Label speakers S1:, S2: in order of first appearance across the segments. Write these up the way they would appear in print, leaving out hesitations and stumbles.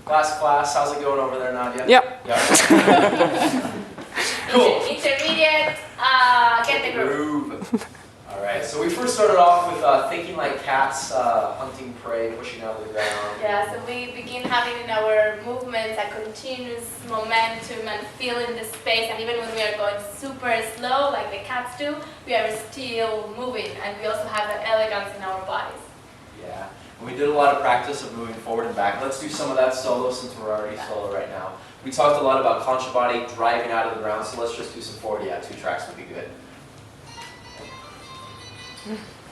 S1: Last class, how's it going over there, Nadia?
S2: Yep.
S1: Cool.
S3: Intermediate, get the groove.
S1: All right, so we first started off with thinking like cats, hunting prey, pushing out of the ground.
S3: Yeah, so we begin having in our movements a continuous momentum and feeling the space, and even when we are going super slow, like the cats do, we are still moving, and we also have that elegance in our bodies.
S1: Yeah, and we did a lot of practice of moving forward and back. Let's do some of that solo since we're already solo right now. We talked a lot about concha body driving out of the ground, so let's just do some forward. Yeah, 2 tracks would be good.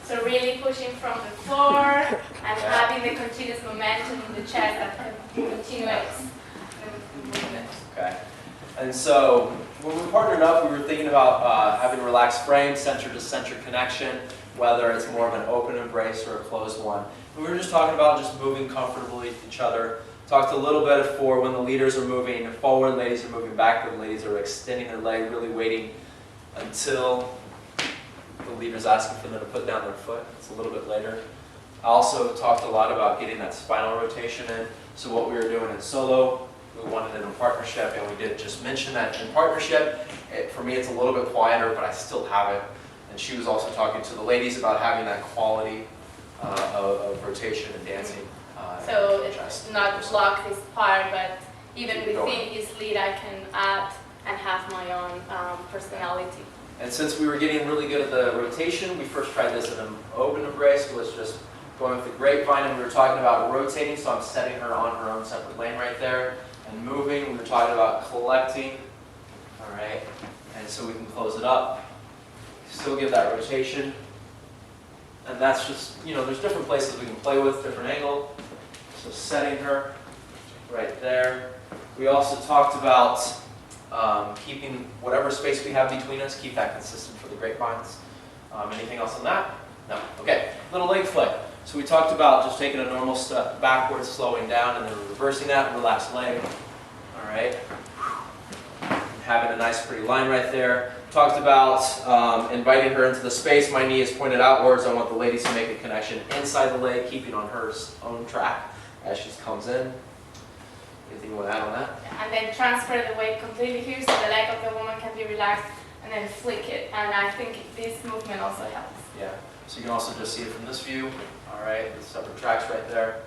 S3: So really pushing from the floor and having the continuous momentum in the chest that continuates the movement.
S1: Okay. And so when we partnered up, we were thinking about having a relaxed frame, center-to-center connection, whether it's more of an open embrace or a closed one. And we were just talking about just moving comfortably with each other. Talked a little bit for when the leaders are moving forward, ladies are moving backward, ladies are extending their leg, really waiting until the leader's asking for them to put down their foot. It's a little bit later. I also talked a lot about getting that spinal rotation in. So what we were doing in solo, we wanted it in partnership, and we did just mention that in partnership. For me, it's a little bit quieter, but I still have it. And she was also talking to the ladies about having that quality of rotation and dancing.
S3: So it's not block this part, but even within his lead, I can add and have my own personality.
S1: And since we were getting really good at the rotation, we first tried this in an open embrace, was just going with the grapevine, and we were talking about rotating, so I'm setting her on her own separate lane right there, and moving, we were talking about collecting, all right, and so we can close it up, still give that rotation, and that's just, you know, there's different places we can play with, different angle, so setting her right there. We also talked about keeping whatever space we have between us, keep that consistent for the grapevines. Anything else on that? No. Okay, little leg flick. So we talked about just taking a normal step backwards, slowing down, and then reversing that, relaxed leg. All right. Having a nice pretty line right there. Talked about inviting her into the space. My knee is pointed outwards. I want the ladies to make a connection inside the leg, keeping on her own track as she comes in. Anything you want to add on that?
S3: And then transfer the weight completely here so the leg of the woman can be relaxed, and then flick it. And I think this movement also helps.
S1: Yeah. So you can also just see it from this view. All right, the separate tracks right there.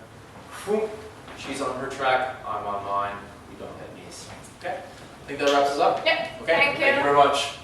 S1: Whoop. She's on her track, I'm on mine. We don't hit knees. Okay. I think that wraps us up.
S3: Yep.
S1: Okay.
S3: Thank you.
S1: Thank you very much.